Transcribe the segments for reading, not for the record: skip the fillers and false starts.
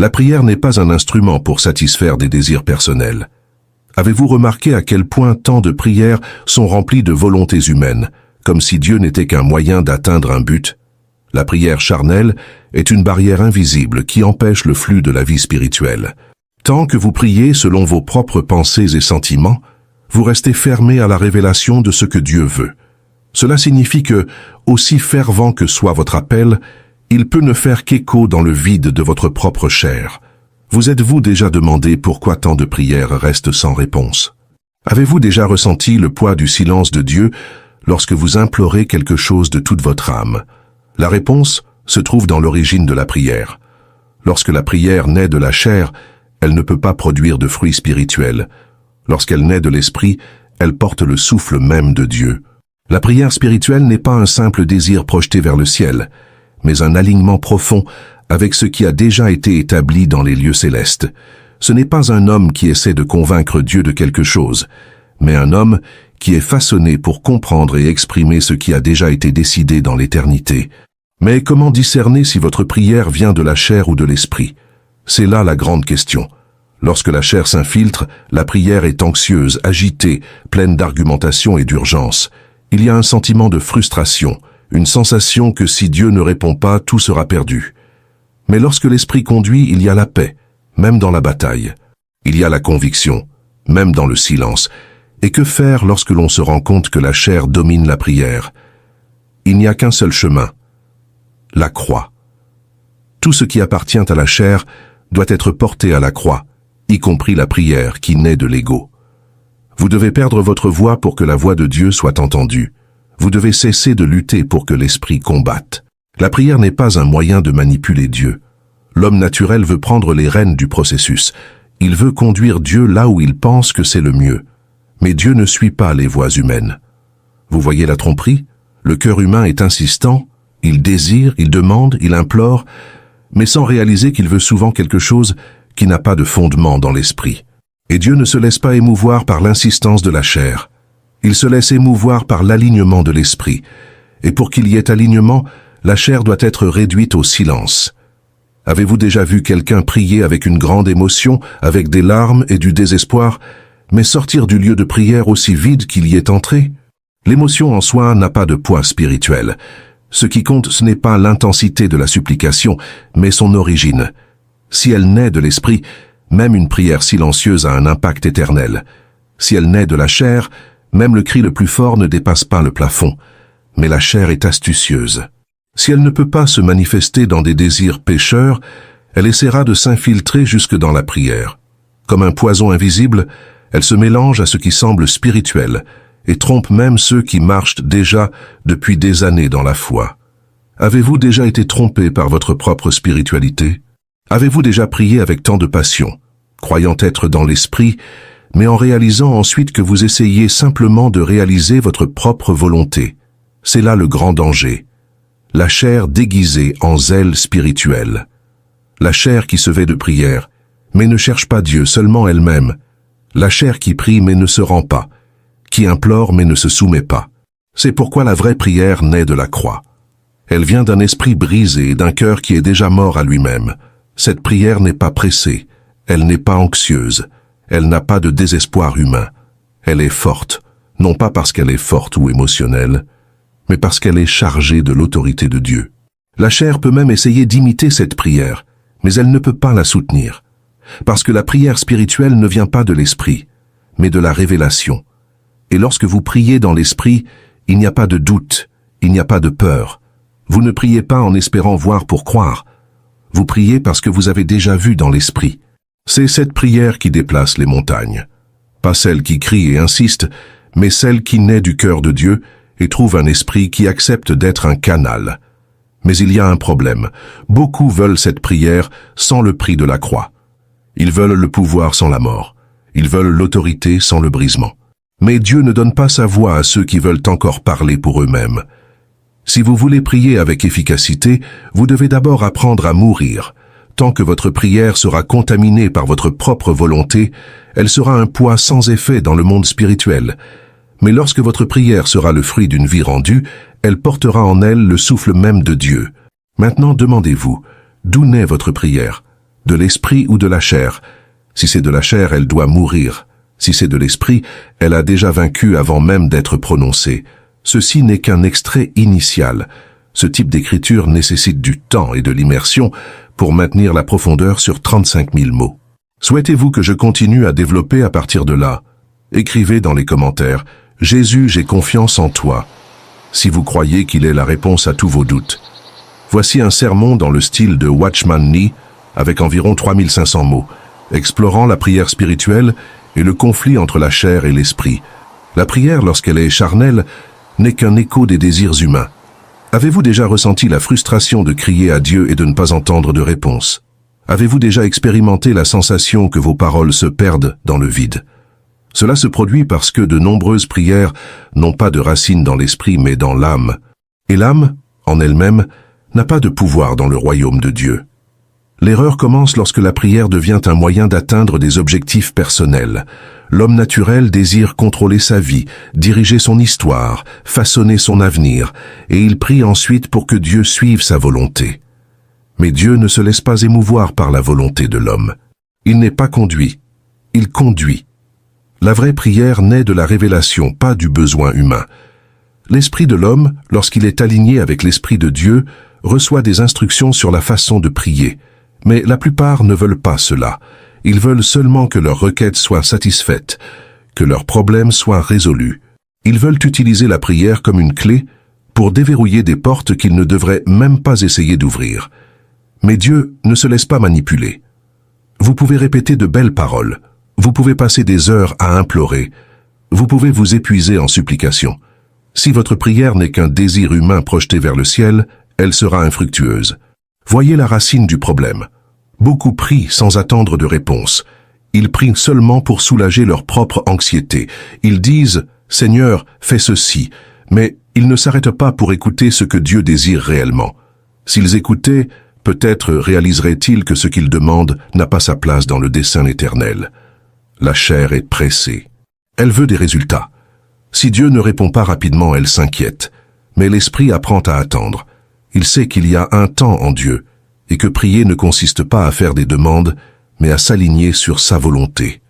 La prière n'est pas un instrument pour satisfaire des désirs personnels. Avez-vous remarqué à quel point tant de prières sont remplies de volontés humaines, comme si Dieu n'était qu'un moyen d'atteindre un but? La prière charnelle est une barrière invisible qui empêche le flux de la vie spirituelle. Tant que vous priez selon vos propres pensées et sentiments, vous restez fermé à la révélation de ce que Dieu veut. Cela signifie que, aussi fervent que soit votre appel, il peut ne faire qu'écho dans le vide de votre propre chair. Vous êtes-vous déjà demandé pourquoi tant de prières restent sans réponse? Avez-vous déjà ressenti le poids du silence de Dieu lorsque vous implorez quelque chose de toute votre âme? La réponse se trouve dans l'origine de la prière. Lorsque la prière naît de la chair, elle ne peut pas produire de fruits spirituels. Lorsqu'elle naît de l'esprit, elle porte le souffle même de Dieu. La prière spirituelle n'est pas un simple désir projeté vers le ciel, mais un alignement profond avec ce qui a déjà été établi dans les lieux célestes. Ce n'est pas un homme qui essaie de convaincre Dieu de quelque chose, mais un homme qui est façonné pour comprendre et exprimer ce qui a déjà été décidé dans l'éternité. Mais comment discerner si votre prière vient de la chair ou de l'esprit? C'est là la grande question. Lorsque la chair s'infiltre, la prière est anxieuse, agitée, pleine d'argumentation et d'urgence. Il y a un sentiment de frustration, une sensation que si Dieu ne répond pas, tout sera perdu. Mais lorsque l'esprit conduit, il y a la paix, même dans la bataille. Il y a la conviction, même dans le silence. Et que faire lorsque l'on se rend compte que la chair domine la prière? Il n'y a qu'un seul chemin, la croix. Tout ce qui appartient à la chair doit être porté à la croix, y compris la prière qui naît de l'ego. Vous devez perdre votre voix pour que la voix de Dieu soit entendue. Vous devez cesser de lutter pour que l'esprit combatte. La prière n'est pas un moyen de manipuler Dieu. L'homme naturel veut prendre les rênes du processus. Il veut conduire Dieu là où il pense que c'est le mieux. Mais Dieu ne suit pas les voies humaines. Vous voyez la tromperie? Le cœur humain est insistant, il désire, il demande, il implore, mais sans réaliser qu'il veut souvent quelque chose qui n'a pas de fondement dans l'esprit. Et Dieu ne se laisse pas émouvoir par l'insistance de la chair. Il se laisse émouvoir par l'alignement de l'esprit. Et pour qu'il y ait alignement, la chair doit être réduite au silence. Avez-vous déjà vu quelqu'un prier avec une grande émotion, avec des larmes et du désespoir, mais sortir du lieu de prière aussi vide qu'il y est entré? L'émotion en soi n'a pas de poids spirituel. Ce qui compte, ce n'est pas l'intensité de la supplication, mais son origine. Si elle naît de l'esprit, même une prière silencieuse a un impact éternel. Si elle naît de la chair, même le cri le plus fort ne dépasse pas le plafond. Mais la chair est astucieuse. Si elle ne peut pas se manifester dans des désirs pécheurs, elle essaiera de s'infiltrer jusque dans la prière. Comme un poison invisible, elle se mélange à ce qui semble spirituel et trompe même ceux qui marchent déjà depuis des années dans la foi. Avez-vous déjà été trompé par votre propre spiritualité? Avez-vous déjà prié avec tant de passion, croyant être dans l'esprit, mais en réalisant ensuite que vous essayez simplement de réaliser votre propre volonté? C'est là le grand danger. La chair déguisée en zèle spirituel. La chair qui se vêt de prière, mais ne cherche pas Dieu, seulement elle-même. La chair qui prie mais ne se rend pas, qui implore mais ne se soumet pas. C'est pourquoi la vraie prière naît de la croix. Elle vient d'un esprit brisé et d'un cœur qui est déjà mort à lui-même. Cette prière n'est pas pressée, elle n'est pas anxieuse, elle n'a pas de désespoir humain. Elle est forte, non pas parce qu'elle est forte ou émotionnelle, mais parce qu'elle est chargée de l'autorité de Dieu. La chair peut même essayer d'imiter cette prière, mais elle ne peut pas la soutenir, parce que la prière spirituelle ne vient pas de l'esprit, mais de la révélation. Et lorsque vous priez dans l'esprit, il n'y a pas de doute, il n'y a pas de peur. Vous ne priez pas en espérant voir pour croire. Vous priez parce que vous avez déjà vu dans l'esprit. C'est cette prière qui déplace les montagnes. Pas celle qui crie et insiste, mais celle qui naît du cœur de Dieu et trouve un esprit qui accepte d'être un canal. Mais il y a un problème. Beaucoup veulent cette prière sans le prix de la croix. Ils veulent le pouvoir sans la mort. Ils veulent l'autorité sans le brisement. Mais Dieu ne donne pas sa voix à ceux qui veulent encore parler pour eux-mêmes. Si vous voulez prier avec efficacité, vous devez d'abord apprendre à mourir. Tant que votre prière sera contaminée par votre propre volonté, elle sera un poids sans effet dans le monde spirituel. Mais lorsque votre prière sera le fruit d'une vie rendue, elle portera en elle le souffle même de Dieu. Maintenant demandez-vous, d'où naît votre prière? De l'esprit ou de la chair? Si c'est de la chair, elle doit mourir. Si c'est de l'esprit, elle a déjà vaincu avant même d'être prononcée. Ceci n'est qu'un extrait initial. Ce type d'écriture nécessite du temps et de l'immersion pour maintenir la profondeur sur 35 000 mots. Souhaitez-vous que je continue à développer à partir de là? Écrivez dans les commentaires « Jésus, j'ai confiance en toi » si vous croyez qu'il est la réponse à tous vos doutes. Voici un sermon dans le style de Watchman Nee, avec environ 3500 mots, explorant la prière spirituelle et le conflit entre la chair et l'esprit. La prière, lorsqu'elle est charnelle, n'est qu'un écho des désirs humains. Avez-vous déjà ressenti la frustration de crier à Dieu et de ne pas entendre de réponse? Avez-vous déjà expérimenté la sensation que vos paroles se perdent dans le vide? Cela se produit parce que de nombreuses prières n'ont pas de racines dans l'esprit mais dans l'âme. Et l'âme, en elle-même, n'a pas de pouvoir dans le royaume de Dieu. L'erreur commence lorsque la prière devient un moyen d'atteindre des objectifs personnels. L'homme naturel désire contrôler sa vie, diriger son histoire, façonner son avenir, et il prie ensuite pour que Dieu suive sa volonté. Mais Dieu ne se laisse pas émouvoir par la volonté de l'homme. Il n'est pas conduit, il conduit. La vraie prière naît de la révélation, pas du besoin humain. L'esprit de l'homme, lorsqu'il est aligné avec l'esprit de Dieu, reçoit des instructions sur la façon de prier. Mais la plupart ne veulent pas cela. Ils veulent seulement que leurs requêtes soient satisfaites, que leurs problèmes soient résolus. Ils veulent utiliser la prière comme une clé pour déverrouiller des portes qu'ils ne devraient même pas essayer d'ouvrir. Mais Dieu ne se laisse pas manipuler. Vous pouvez répéter de belles paroles. Vous pouvez passer des heures à implorer. Vous pouvez vous épuiser en supplication. Si votre prière n'est qu'un désir humain projeté vers le ciel, elle sera infructueuse. Voyez la racine du problème. Beaucoup prient sans attendre de réponse. Ils prient seulement pour soulager leur propre anxiété. Ils disent « Seigneur, fais ceci », mais ils ne s'arrêtent pas pour écouter ce que Dieu désire réellement. S'ils écoutaient, peut-être réaliseraient-ils que ce qu'ils demandent n'a pas sa place dans le dessein éternel. La chair est pressée. Elle veut des résultats. Si Dieu ne répond pas rapidement, elle s'inquiète. Mais l'esprit apprend à attendre. Il sait qu'il y a un temps en Dieu, et que prier ne consiste pas à faire des demandes, mais à s'aligner sur sa volonté.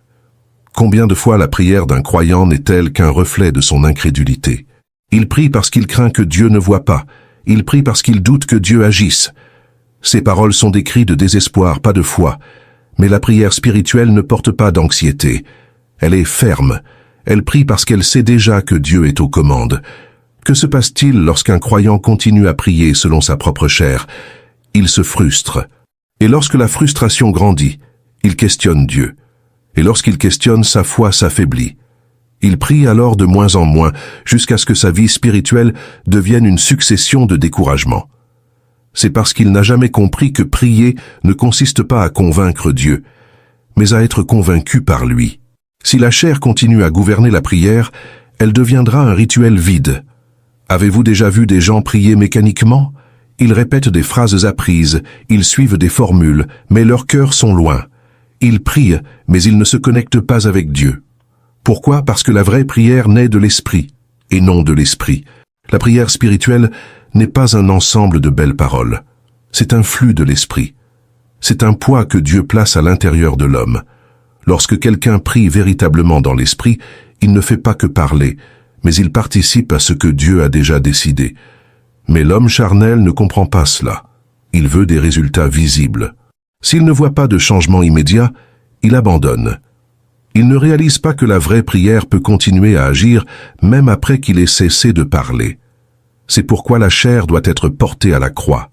Combien de fois la prière d'un croyant n'est-elle qu'un reflet de son incrédulité? Il prie parce qu'il craint que Dieu ne voie pas. Il prie parce qu'il doute que Dieu agisse. Ces paroles sont des cris de désespoir, pas de foi. Mais la prière spirituelle ne porte pas d'anxiété. Elle est ferme. Elle prie parce qu'elle sait déjà que Dieu est aux commandes. Que se passe-t-il lorsqu'un croyant continue à prier selon sa propre chair? Il se frustre. Et lorsque la frustration grandit, il questionne Dieu. Et lorsqu'il questionne, sa foi s'affaiblit. Il prie alors de moins en moins, jusqu'à ce que sa vie spirituelle devienne une succession de découragements. C'est parce qu'il n'a jamais compris que prier ne consiste pas à convaincre Dieu, mais à être convaincu par lui. Si la chair continue à gouverner la prière, elle deviendra un rituel vide. Avez-vous déjà vu des gens prier mécaniquement? Ils répètent des phrases apprises, ils suivent des formules, mais leurs cœurs sont loin. Ils prient, mais ils ne se connectent pas avec Dieu. Pourquoi? Parce que la vraie prière naît de l'esprit, et non de l'esprit. La prière spirituelle n'est pas un ensemble de belles paroles. C'est un flux de l'esprit. C'est un poids que Dieu place à l'intérieur de l'homme. Lorsque quelqu'un prie véritablement dans l'esprit, il ne fait pas que parler, mais il participe à ce que Dieu a déjà décidé. Mais l'homme charnel ne comprend pas cela. Il veut des résultats visibles. S'il ne voit pas de changement immédiat, il abandonne. Il ne réalise pas que la vraie prière peut continuer à agir même après qu'il ait cessé de parler. C'est pourquoi la chair doit être portée à la croix.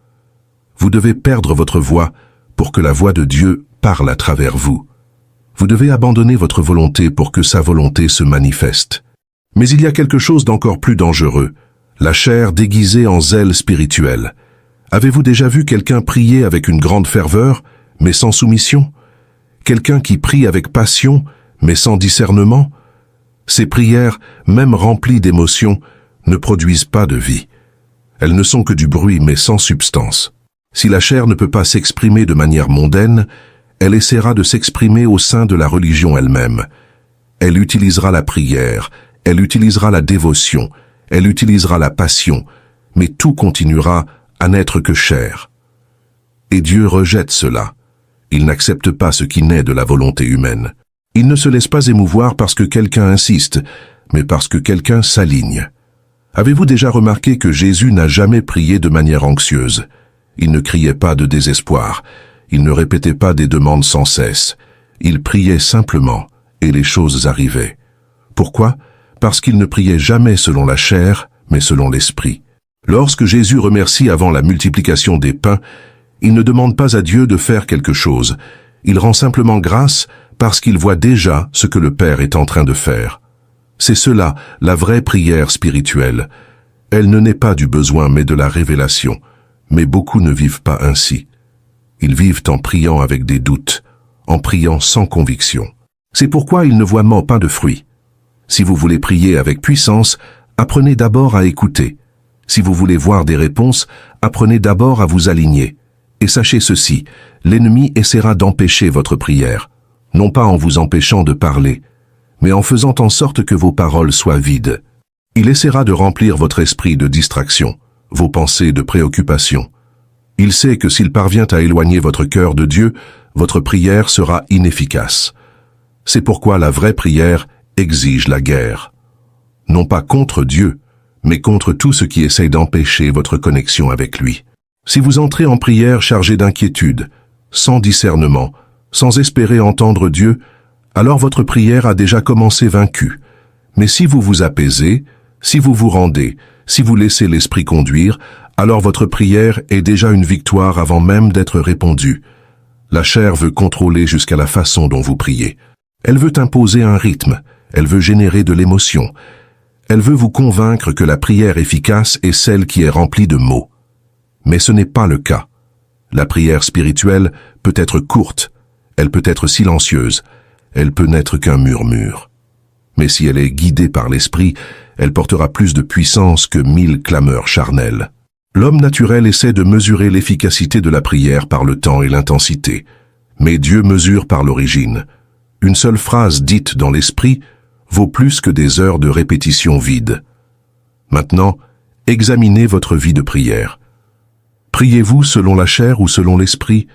Vous devez perdre votre voix pour que la voix de Dieu parle à travers vous. Vous devez abandonner votre volonté pour que sa volonté se manifeste. Mais il y a quelque chose d'encore plus dangereux, la chair déguisée en zèle spirituel. Avez-vous déjà vu quelqu'un prier avec une grande ferveur, mais sans soumission? Quelqu'un qui prie avec passion, mais sans discernement? Ces prières, même remplies d'émotions, ne produisent pas de vie. Elles ne sont que du bruit, mais sans substance. Si la chair ne peut pas s'exprimer de manière mondaine, elle essaiera de s'exprimer au sein de la religion elle-même. Elle utilisera la prière, elle utilisera la dévotion, elle utilisera la passion, mais tout continuera à n'être que chair. Et Dieu rejette cela. Ils n'acceptent pas ce qui naît de la volonté humaine. Ils ne se laissent pas émouvoir parce que quelqu'un insiste, mais parce que quelqu'un s'aligne. Avez-vous déjà remarqué que Jésus n'a jamais prié de manière anxieuse? Il ne criait pas de désespoir. Il ne répétait pas des demandes sans cesse. Il priait simplement, et les choses arrivaient. Pourquoi? Parce qu'il ne priait jamais selon la chair, mais selon l'esprit. Lorsque Jésus remercie avant la multiplication des pains, il ne demande pas à Dieu de faire quelque chose. Il rend simplement grâce parce qu'il voit déjà ce que le Père est en train de faire. C'est cela, la vraie prière spirituelle. Elle ne naît pas du besoin mais de la révélation. Mais beaucoup ne vivent pas ainsi. Ils vivent en priant avec des doutes, en priant sans conviction. C'est pourquoi ils ne voient pas de fruits. Si vous voulez prier avec puissance, apprenez d'abord à écouter. Si vous voulez voir des réponses, apprenez d'abord à vous aligner. Et sachez ceci, l'ennemi essaiera d'empêcher votre prière, non pas en vous empêchant de parler, mais en faisant en sorte que vos paroles soient vides. Il essaiera de remplir votre esprit de distraction, vos pensées de préoccupation. Il sait que s'il parvient à éloigner votre cœur de Dieu, votre prière sera inefficace. C'est pourquoi la vraie prière exige la guerre. Non pas contre Dieu, mais contre tout ce qui essaye d'empêcher votre connexion avec lui. Si vous entrez en prière chargé d'inquiétude, sans discernement, sans espérer entendre Dieu, alors votre prière a déjà commencé vaincue. Mais si vous vous apaisez, si vous vous rendez, si vous laissez l'esprit conduire, alors votre prière est déjà une victoire avant même d'être répondue. La chair veut contrôler jusqu'à la façon dont vous priez. Elle veut imposer un rythme, elle veut générer de l'émotion. Elle veut vous convaincre que la prière efficace est celle qui est remplie de mots. Mais ce n'est pas le cas. La prière spirituelle peut être courte, elle peut être silencieuse, elle peut n'être qu'un murmure. Mais si elle est guidée par l'esprit, elle portera plus de puissance que 1000 clameurs charnelles. L'homme naturel essaie de mesurer l'efficacité de la prière par le temps et l'intensité. Mais Dieu mesure par l'origine. Une seule phrase dite dans l'esprit vaut plus que des heures de répétition vide. Maintenant, examinez votre vie de prière. Priez-vous selon la chair ou selon l'esprit?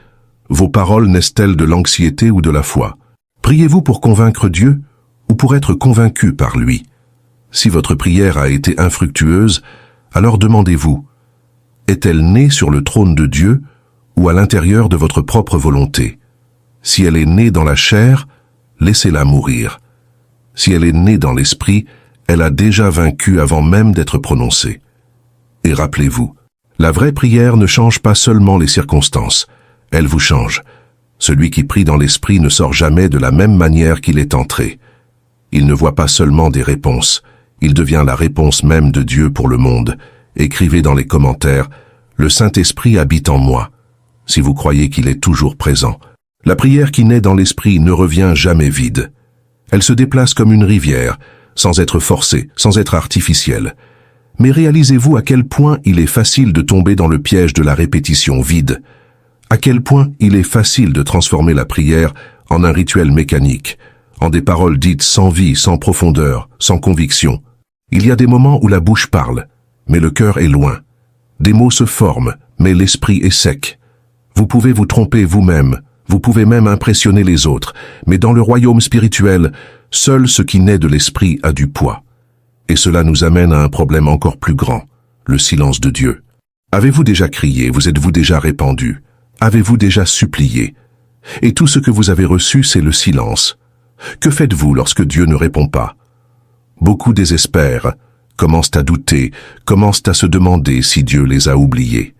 Vos paroles naissent-elles de l'anxiété ou de la foi? Priez-vous pour convaincre Dieu ou pour être convaincu par lui? Si votre prière a été infructueuse, alors demandez-vous, est-elle née sur le trône de Dieu ou à l'intérieur de votre propre volonté? Si elle est née dans la chair, laissez-la mourir. Si elle est née dans l'esprit, elle a déjà vaincu avant même d'être prononcée. Et rappelez-vous, la vraie prière ne change pas seulement les circonstances, elle vous change. Celui qui prie dans l'esprit ne sort jamais de la même manière qu'il est entré. Il ne voit pas seulement des réponses, il devient la réponse même de Dieu pour le monde. Écrivez dans les commentaires, le Saint-Esprit habite en moi, si vous croyez qu'il est toujours présent. La prière qui naît dans l'esprit ne revient jamais vide. Elle se déplace comme une rivière, sans être forcée, sans être artificielle. Mais réalisez-vous à quel point il est facile de tomber dans le piège de la répétition vide. À quel point il est facile de transformer la prière en un rituel mécanique, en des paroles dites sans vie, sans profondeur, sans conviction. Il y a des moments où la bouche parle, mais le cœur est loin. Des mots se forment, mais l'esprit est sec. Vous pouvez vous tromper vous-même, vous pouvez même impressionner les autres, mais dans le royaume spirituel, seul ce qui naît de l'esprit a du poids. Et cela nous amène à un problème encore plus grand, le silence de Dieu. Avez-vous déjà crié, vous êtes-vous déjà répandu? Avez-vous déjà supplié? Et tout ce que vous avez reçu, c'est le silence. Que faites-vous lorsque Dieu ne répond pas? Beaucoup désespèrent, commencent à douter, commencent à se demander si Dieu les a oubliés.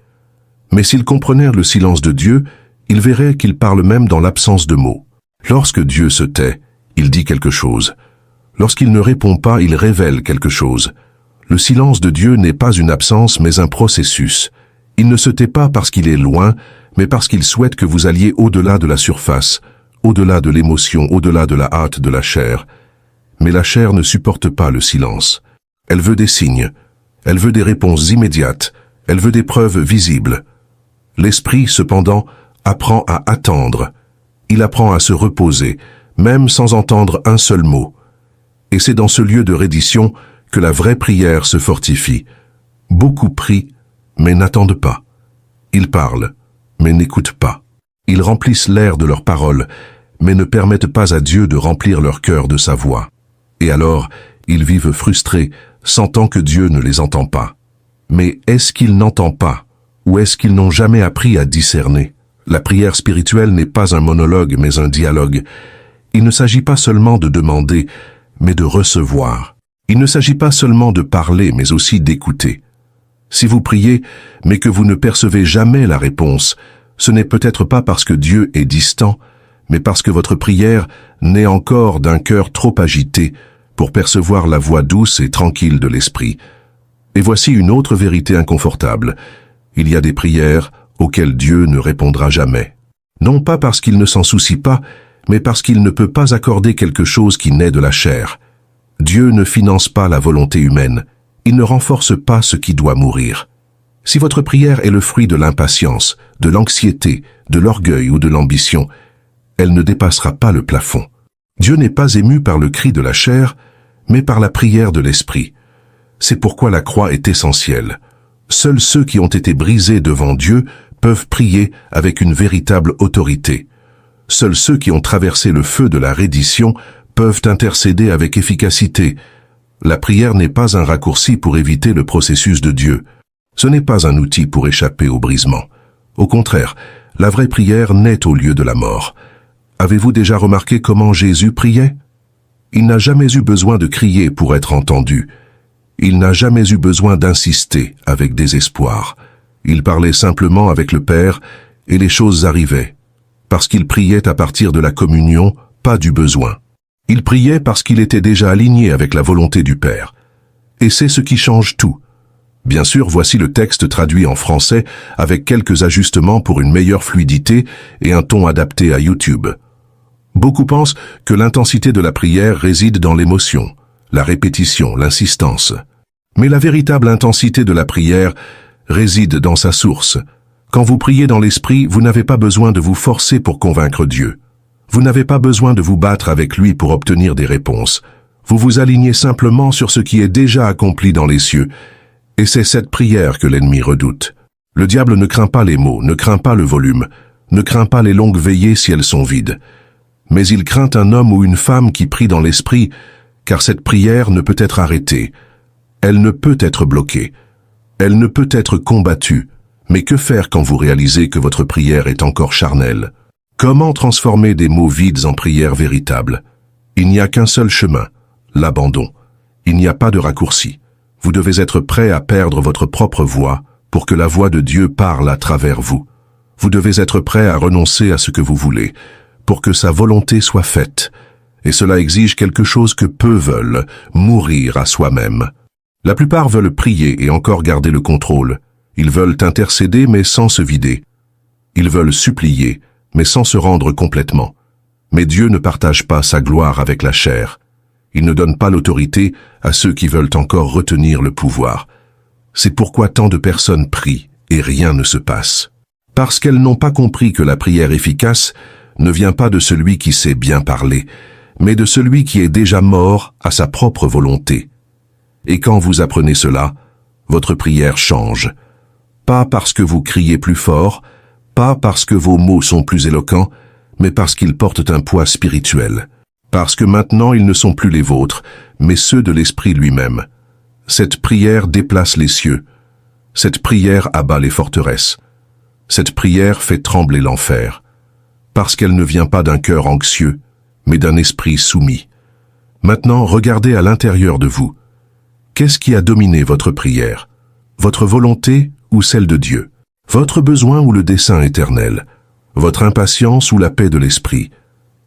Mais s'ils comprenèrent le silence de Dieu, ils verraient qu'il parle même dans l'absence de mots. Lorsque Dieu se tait, il dit quelque chose. Lorsqu'il ne répond pas, il révèle quelque chose. Le silence de Dieu n'est pas une absence, mais un processus. Il ne se tait pas parce qu'il est loin, mais parce qu'il souhaite que vous alliez au-delà de la surface, au-delà de l'émotion, au-delà de la hâte de la chair. Mais la chair ne supporte pas le silence. Elle veut des signes, elle veut des réponses immédiates, elle veut des preuves visibles. L'esprit, cependant, apprend à attendre. Il apprend à se reposer, même sans entendre un seul mot. Et c'est dans ce lieu de reddition que la vraie prière se fortifie. Beaucoup prient, mais n'attendent pas. Ils parlent, mais n'écoutent pas. Ils remplissent l'air de leurs paroles, mais ne permettent pas à Dieu de remplir leur cœur de sa voix. Et alors, ils vivent frustrés, sentant que Dieu ne les entend pas. Mais est-ce qu'il n'entend pas, ou est-ce qu'ils n'ont jamais appris à discerner? La prière spirituelle n'est pas un monologue, mais un dialogue. Il ne s'agit pas seulement de demander, mais de recevoir. Il ne s'agit pas seulement de parler, mais aussi d'écouter. Si vous priez, mais que vous ne percevez jamais la réponse, ce n'est peut-être pas parce que Dieu est distant, mais parce que votre prière naît encore d'un cœur trop agité pour percevoir la voix douce et tranquille de l'Esprit. Et voici une autre vérité inconfortable. Il y a des prières auxquelles Dieu ne répondra jamais. Non pas parce qu'il ne s'en soucie pas, mais parce qu'il ne peut pas accorder quelque chose qui naît de la chair. Dieu ne finance pas la volonté humaine. Il ne renforce pas ce qui doit mourir. Si votre prière est le fruit de l'impatience, de l'anxiété, de l'orgueil ou de l'ambition, elle ne dépassera pas le plafond. Dieu n'est pas ému par le cri de la chair, mais par la prière de l'esprit. C'est pourquoi la croix est essentielle. Seuls ceux qui ont été brisés devant Dieu peuvent prier avec une véritable autorité. Seuls ceux qui ont traversé le feu de la reddition peuvent intercéder avec efficacité. La prière n'est pas un raccourci pour éviter le processus de Dieu. Ce n'est pas un outil pour échapper au brisement. Au contraire, la vraie prière naît au lieu de la mort. Avez-vous déjà remarqué comment Jésus priait? Il n'a jamais eu besoin de crier pour être entendu. Il n'a jamais eu besoin d'insister avec désespoir. Il parlait simplement avec le Père et les choses arrivaient. Parce qu'il priait à partir de la communion, pas du besoin. Il priait parce qu'il était déjà aligné avec la volonté du Père. Et c'est ce qui change tout. Bien sûr, voici le texte traduit en français avec quelques ajustements pour une meilleure fluidité et un ton adapté à YouTube. Beaucoup pensent que l'intensité de la prière réside dans l'émotion, la répétition, l'insistance. Mais la véritable intensité de la prière réside dans sa source. Quand vous priez dans l'esprit, vous n'avez pas besoin de vous forcer pour convaincre Dieu. Vous n'avez pas besoin de vous battre avec lui pour obtenir des réponses. Vous vous alignez simplement sur ce qui est déjà accompli dans les cieux. Et c'est cette prière que l'ennemi redoute. Le diable ne craint pas les mots, ne craint pas le volume, ne craint pas les longues veillées si elles sont vides. Mais il craint un homme ou une femme qui prie dans l'esprit, car cette prière ne peut être arrêtée. Elle ne peut être bloquée. Elle ne peut être combattue. Mais que faire quand vous réalisez que votre prière est encore charnelle? Comment transformer des mots vides en prières véritables? Il n'y a qu'un seul chemin, l'abandon. Il n'y a pas de raccourci. Vous devez être prêt à perdre votre propre voix pour que la voix de Dieu parle à travers vous. Vous devez être prêt à renoncer à ce que vous voulez, pour que sa volonté soit faite. Et cela exige quelque chose que peu veulent, mourir à soi-même. La plupart veulent prier et encore garder le contrôle. Ils veulent intercéder mais sans se vider. Ils veulent supplier mais sans se rendre complètement. Mais Dieu ne partage pas sa gloire avec la chair. Il ne donne pas l'autorité à ceux qui veulent encore retenir le pouvoir. C'est pourquoi tant de personnes prient et rien ne se passe. Parce qu'elles n'ont pas compris que la prière efficace ne vient pas de celui qui sait bien parler, mais de celui qui est déjà mort à sa propre volonté. Et quand vous apprenez cela, votre prière change. Pas parce que vous criez plus fort, pas parce que vos mots sont plus éloquents, mais parce qu'ils portent un poids spirituel. Parce que maintenant ils ne sont plus les vôtres, mais ceux de l'Esprit lui-même. Cette prière déplace les cieux. Cette prière abat les forteresses. Cette prière fait trembler l'enfer. Parce qu'elle ne vient pas d'un cœur anxieux, mais d'un esprit soumis. Maintenant, regardez à l'intérieur de vous. Qu'est-ce qui a dominé votre prière? Votre volonté ou celle de Dieu? Votre besoin ou le dessein éternel? Votre impatience ou la paix de l'esprit?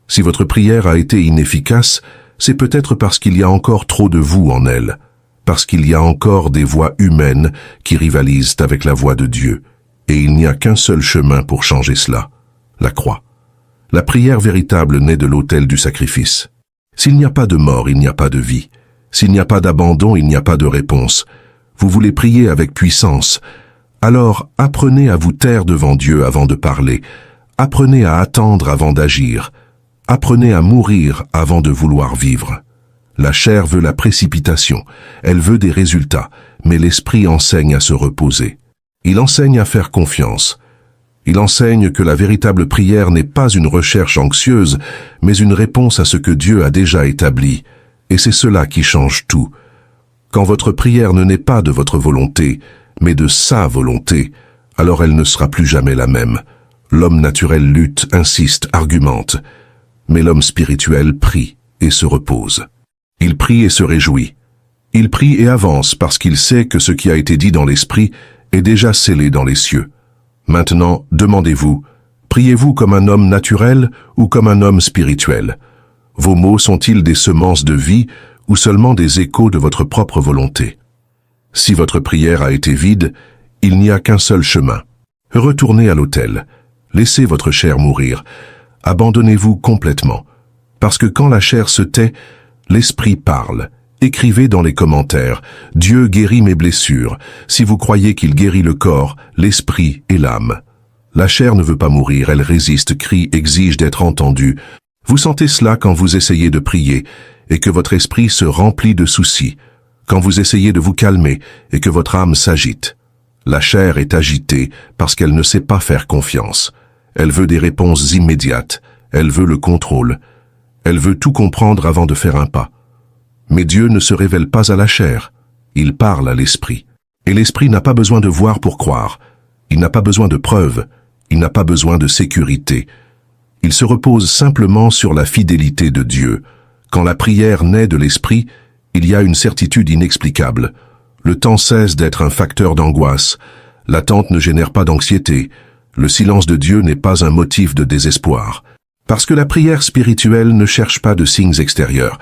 Si votre prière a été inefficace, c'est peut-être parce qu'il y a encore trop de vous en elle, parce qu'il y a encore des voix humaines qui rivalisent avec la voix de Dieu, et il n'y a qu'un seul chemin pour changer cela, la croix. La prière véritable naît de l'autel du sacrifice. S'il n'y a pas de mort, il n'y a pas de vie. S'il n'y a pas d'abandon, il n'y a pas de réponse. Vous voulez prier avec puissance. Alors apprenez à vous taire devant Dieu avant de parler. Apprenez à attendre avant d'agir. Apprenez à mourir avant de vouloir vivre. La chair veut la précipitation, elle veut des résultats, mais l'esprit enseigne à se reposer. Il enseigne à faire confiance. Il enseigne que la véritable prière n'est pas une recherche anxieuse, mais une réponse à ce que Dieu a déjà établi. Et c'est cela qui change tout. Quand votre prière ne naît pas de votre volonté, mais de sa volonté, alors elle ne sera plus jamais la même. L'homme naturel lutte, insiste, argumente. Mais l'homme spirituel prie et se repose. Il prie et se réjouit. Il prie et avance parce qu'il sait que ce qui a été dit dans l'esprit est déjà scellé dans les cieux. Maintenant, demandez-vous, priez-vous comme un homme naturel ou comme un homme spirituel? Vos mots sont-ils des semences de vie ou seulement des échos de votre propre volonté? Si votre prière a été vide, il n'y a qu'un seul chemin. Retournez à l'autel. Laissez votre chair mourir. Abandonnez-vous complètement. Parce que quand la chair se tait, l'esprit parle. Écrivez dans les commentaires, « Dieu guérit mes blessures. Si vous croyez qu'il guérit le corps, l'esprit et l'âme. » La chair ne veut pas mourir, elle résiste, crie, exige d'être entendue. Vous sentez cela quand vous essayez de prier et que votre esprit se remplit de soucis, quand vous essayez de vous calmer et que votre âme s'agite. La chair est agitée parce qu'elle ne sait pas faire confiance. Elle veut des réponses immédiates, elle veut le contrôle, elle veut tout comprendre avant de faire un pas. Mais Dieu ne se révèle pas à la chair, il parle à l'esprit. Et l'esprit n'a pas besoin de voir pour croire, il n'a pas besoin de preuves, il n'a pas besoin de sécurité. Il se repose simplement sur la fidélité de Dieu. Quand la prière naît de l'esprit, il y a une certitude inexplicable. Le temps cesse d'être un facteur d'angoisse, l'attente ne génère pas d'anxiété, le silence de Dieu n'est pas un motif de désespoir. Parce que la prière spirituelle ne cherche pas de signes extérieurs,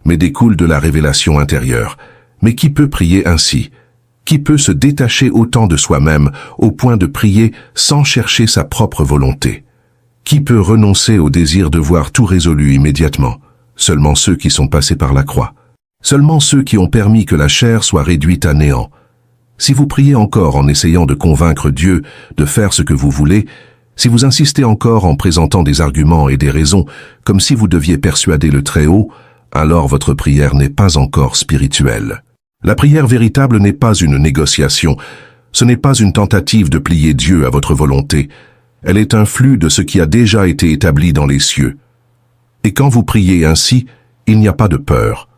mais découle de la révélation intérieure. Mais qui peut prier ainsi? Qui peut se détacher autant de soi-même au point de prier sans chercher sa propre volonté? Qui peut renoncer au désir de voir tout résolu immédiatement? Seulement ceux qui sont passés par la croix. Seulement ceux qui ont permis que la chair soit réduite à néant. Si vous priez encore en essayant de convaincre Dieu de faire ce que vous voulez, si vous insistez encore en présentant des arguments et des raisons comme si vous deviez persuader le Très-Haut, alors votre prière n'est pas encore spirituelle. La prière véritable n'est pas une négociation, ce n'est pas une tentative de plier Dieu à votre volonté, elle est un flux de ce qui a déjà été établi dans les cieux. Et quand vous priez ainsi, il n'y a pas de peur.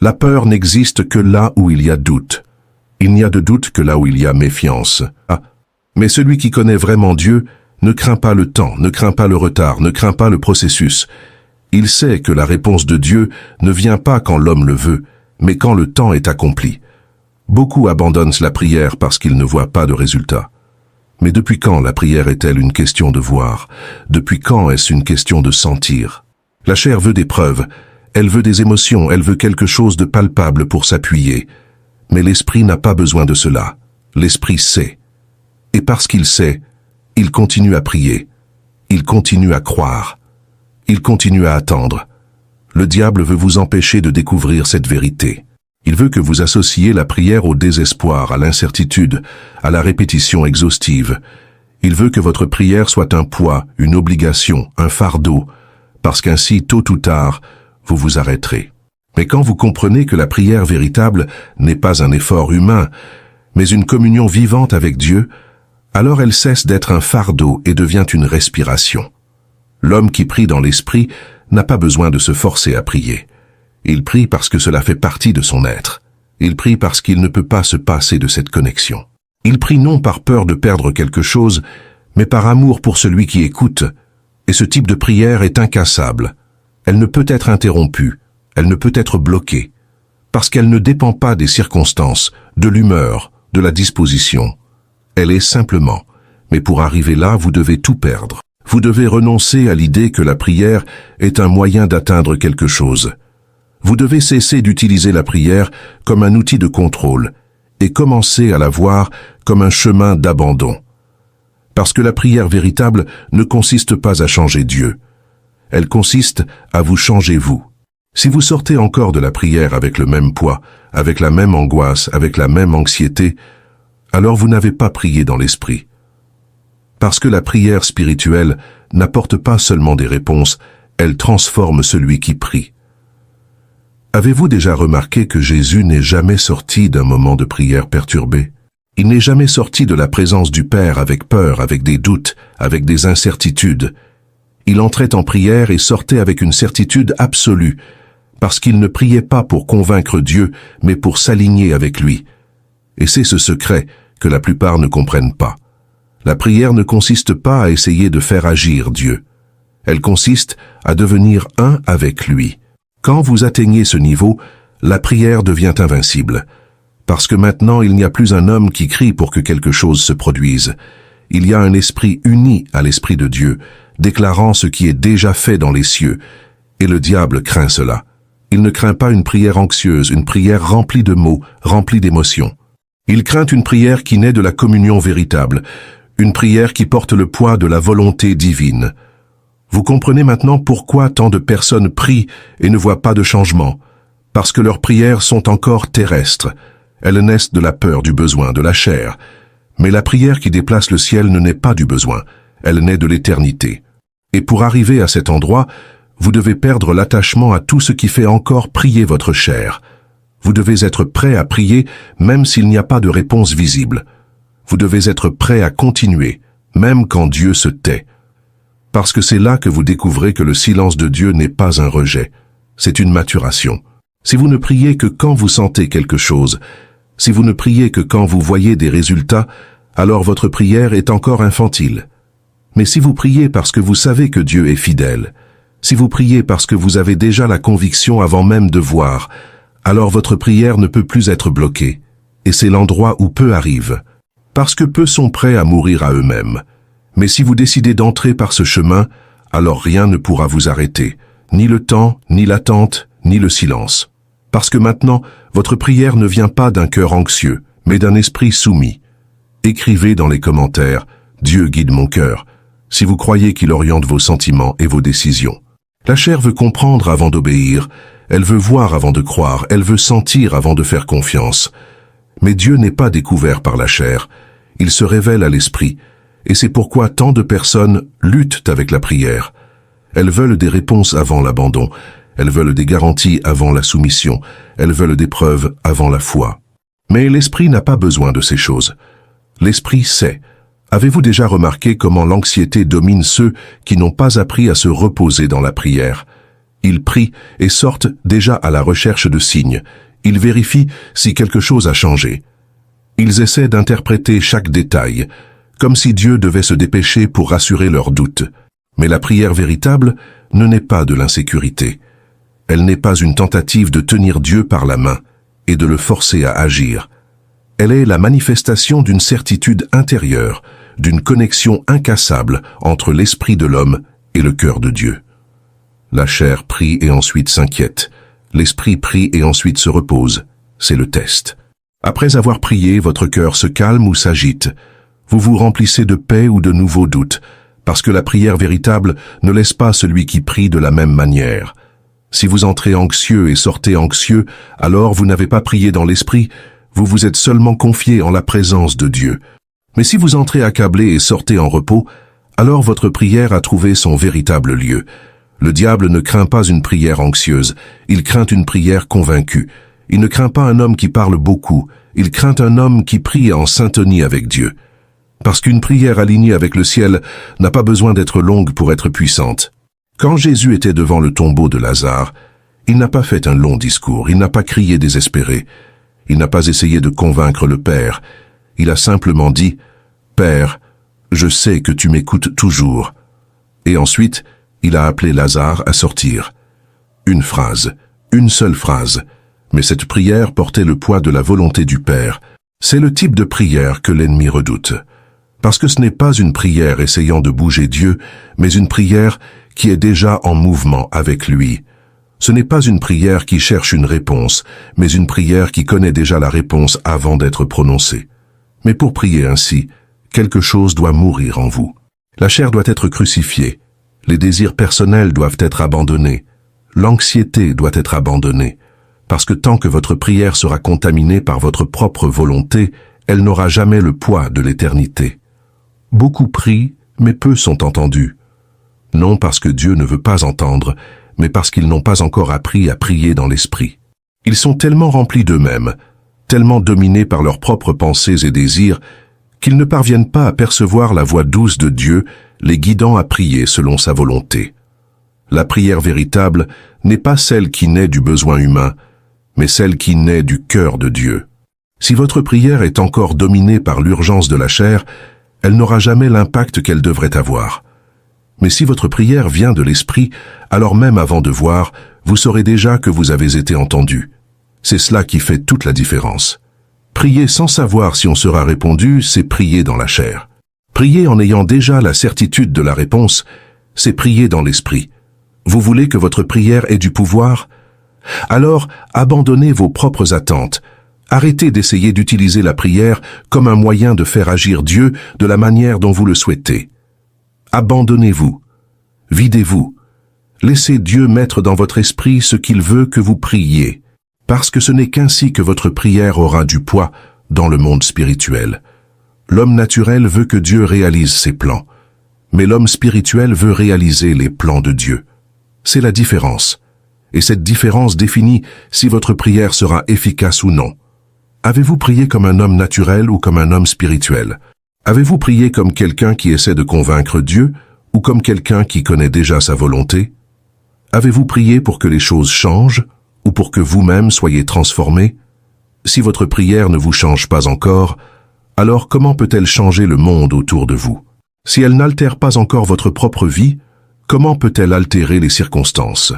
La peur n'existe que là où il y a doute. Il n'y a de doute que là où il y a méfiance. Ah, mais celui qui connaît vraiment Dieu ne craint pas le temps, ne craint pas le retard, ne craint pas le processus. Il sait que la réponse de Dieu ne vient pas quand l'homme le veut, mais quand le temps est accompli. Beaucoup abandonnent la prière parce qu'ils ne voient pas de résultat. Mais depuis quand la prière est-elle une question de voir? Depuis quand est-ce une question de sentir? La chair veut des preuves, elle veut des émotions, elle veut quelque chose de palpable pour s'appuyer. Mais l'esprit n'a pas besoin de cela. L'esprit sait. Et parce qu'il sait, il continue à prier. Il continue à croire. Il continue à attendre. Le diable veut vous empêcher de découvrir cette vérité. Il veut que vous associiez la prière au désespoir, à l'incertitude, à la répétition exhaustive. Il veut que votre prière soit un poids, une obligation, un fardeau, parce qu'ainsi, tôt ou tard, vous vous arrêterez. Mais quand vous comprenez que la prière véritable n'est pas un effort humain, mais une communion vivante avec Dieu, alors elle cesse d'être un fardeau et devient une respiration. L'homme qui prie dans l'esprit n'a pas besoin de se forcer à prier. Il prie parce que cela fait partie de son être. Il prie parce qu'il ne peut pas se passer de cette connexion. Il prie non par peur de perdre quelque chose, mais par amour pour celui qui écoute. Et ce type de prière est incassable. Elle ne peut être interrompue, elle ne peut être bloquée, parce qu'elle ne dépend pas des circonstances, de l'humeur, de la disposition. Elle est simplement. Mais pour arriver là, vous devez tout perdre. Vous devez renoncer à l'idée que la prière est un moyen d'atteindre quelque chose. Vous devez cesser d'utiliser la prière comme un outil de contrôle et commencer à la voir comme un chemin d'abandon. Parce que la prière véritable ne consiste pas à changer Dieu. Elle consiste à vous changer vous. Si vous sortez encore de la prière avec le même poids, avec la même angoisse, avec la même anxiété, alors vous n'avez pas prié dans l'esprit. Parce que la prière spirituelle n'apporte pas seulement des réponses, elle transforme celui qui prie. Avez-vous déjà remarqué que Jésus n'est jamais sorti d'un moment de prière perturbé? Il n'est jamais sorti de la présence du Père avec peur, avec des doutes, avec des incertitudes. Il entrait en prière et sortait avec une certitude absolue, parce qu'il ne priait pas pour convaincre Dieu, mais pour s'aligner avec lui. Et c'est ce secret que la plupart ne comprennent pas. La prière ne consiste pas à essayer de faire agir Dieu. Elle consiste à devenir un avec lui. Quand vous atteignez ce niveau, la prière devient invincible. Parce que maintenant, il n'y a plus un homme qui crie pour que quelque chose se produise. Il y a un esprit uni à l'esprit de Dieu, déclarant ce qui est déjà fait dans les cieux. Et le diable craint cela. Il ne craint pas une prière anxieuse, une prière remplie de mots, remplie d'émotions. Il craint une prière qui naît de la communion véritable, une prière qui porte le poids de la volonté divine. Vous comprenez maintenant pourquoi tant de personnes prient et ne voient pas de changement. Parce que leurs prières sont encore terrestres. Elles naissent de la peur, du besoin, de la chair. Mais la prière qui déplace le ciel ne naît pas du besoin, elle naît de l'éternité. Et pour arriver à cet endroit, vous devez perdre l'attachement à tout ce qui fait encore prier votre chair. Vous devez être prêt à prier même s'il n'y a pas de réponse visible. Vous devez être prêt à continuer, même quand Dieu se tait. Parce que c'est là que vous découvrez que le silence de Dieu n'est pas un rejet, c'est une maturation. Si vous ne priez que quand vous sentez quelque chose, si vous ne priez que quand vous voyez des résultats, alors votre prière est encore infantile. Mais si vous priez parce que vous savez que Dieu est fidèle, si vous priez parce que vous avez déjà la conviction avant même de voir, alors votre prière ne peut plus être bloquée. Et c'est l'endroit où peu arrivent. Parce que peu sont prêts à mourir à eux-mêmes. Mais si vous décidez d'entrer par ce chemin, alors rien ne pourra vous arrêter. Ni le temps, ni l'attente, ni le silence. Parce que maintenant, votre prière ne vient pas d'un cœur anxieux, mais d'un esprit soumis. Écrivez dans les commentaires « Dieu guide mon cœur » si vous croyez qu'il oriente vos sentiments et vos décisions. La chair veut comprendre avant d'obéir, elle veut voir avant de croire, elle veut sentir avant de faire confiance. Mais Dieu n'est pas découvert par la chair, il se révèle à l'esprit, et c'est pourquoi tant de personnes luttent avec la prière. Elles veulent des réponses avant l'abandon, elles veulent des garanties avant la soumission, elles veulent des preuves avant la foi. Mais l'esprit n'a pas besoin de ces choses. L'esprit sait. Avez-vous déjà remarqué comment l'anxiété domine ceux qui n'ont pas appris à se reposer dans la prière? Ils prient et sortent déjà à la recherche de signes. Ils vérifient si quelque chose a changé. Ils essaient d'interpréter chaque détail, comme si Dieu devait se dépêcher pour rassurer leurs doutes. Mais la prière véritable ne naît pas de l'insécurité. Elle n'est pas une tentative de tenir Dieu par la main et de le forcer à agir. Elle est la manifestation d'une certitude intérieure, d'une connexion incassable entre l'esprit de l'homme et le cœur de Dieu. La chair prie et ensuite s'inquiète. L'esprit prie et ensuite se repose. C'est le test. Après avoir prié, votre cœur se calme ou s'agite. Vous vous remplissez de paix ou de nouveaux doutes, parce que la prière véritable ne laisse pas celui qui prie de la même manière. Si vous entrez anxieux et sortez anxieux, alors vous n'avez pas prié dans l'esprit, vous vous êtes seulement confié en la présence de Dieu. Mais si vous entrez accablé et sortez en repos, alors votre prière a trouvé son véritable lieu. Le diable ne craint pas une prière anxieuse, il craint une prière convaincue. Il ne craint pas un homme qui parle beaucoup, il craint un homme qui prie en syntonie avec Dieu. Parce qu'une prière alignée avec le ciel n'a pas besoin d'être longue pour être puissante. Quand Jésus était devant le tombeau de Lazare, il n'a pas fait un long discours, il n'a pas crié désespéré, il n'a pas essayé de convaincre le Père. Il a simplement dit « Père, je sais que tu m'écoutes toujours ». Et ensuite, il a appelé Lazare à sortir. Une phrase, une seule phrase. Mais cette prière portait le poids de la volonté du Père. C'est le type de prière que l'ennemi redoute. Parce que ce n'est pas une prière essayant de bouger Dieu, mais une prière qui est déjà en mouvement avec lui. Ce n'est pas une prière qui cherche une réponse, mais une prière qui connaît déjà la réponse avant d'être prononcée. Mais pour prier ainsi, quelque chose doit mourir en vous. La chair doit être crucifiée, les désirs personnels doivent être abandonnés, l'anxiété doit être abandonnée, parce que tant que votre prière sera contaminée par votre propre volonté, elle n'aura jamais le poids de l'éternité. Beaucoup prient, mais peu sont entendus. Non parce que Dieu ne veut pas entendre, mais parce qu'ils n'ont pas encore appris à prier dans l'esprit. Ils sont tellement remplis d'eux-mêmes, tellement dominés par leurs propres pensées et désirs qu'ils ne parviennent pas à percevoir la voix douce de Dieu, les guidant à prier selon sa volonté. La prière véritable n'est pas celle qui naît du besoin humain, mais celle qui naît du cœur de Dieu. Si votre prière est encore dominée par l'urgence de la chair, elle n'aura jamais l'impact qu'elle devrait avoir. Mais si votre prière vient de l'esprit, alors même avant de voir, vous saurez déjà que vous avez été entendu. C'est cela qui fait toute la différence. Prier sans savoir si on sera répondu, c'est prier dans la chair. Prier en ayant déjà la certitude de la réponse, c'est prier dans l'esprit. Vous voulez que votre prière ait du pouvoir? Alors, abandonnez vos propres attentes. Arrêtez d'essayer d'utiliser la prière comme un moyen de faire agir Dieu de la manière dont vous le souhaitez. Abandonnez-vous. Videz-vous. Laissez Dieu mettre dans votre esprit ce qu'il veut que vous priez, parce que ce n'est qu'ainsi que votre prière aura du poids dans le monde spirituel. L'homme naturel veut que Dieu réalise ses plans, mais l'homme spirituel veut réaliser les plans de Dieu. C'est la différence, et cette différence définit si votre prière sera efficace ou non. Avez-vous prié comme un homme naturel ou comme un homme spirituel? Avez-vous prié comme quelqu'un qui essaie de convaincre Dieu ou comme quelqu'un qui connaît déjà sa volonté? Avez-vous prié pour que les choses changent ou pour que vous-même soyez transformés? Si votre prière ne vous change pas encore, alors comment peut-elle changer le monde autour de vous? Si elle n'altère pas encore votre propre vie, comment peut-elle altérer les circonstances?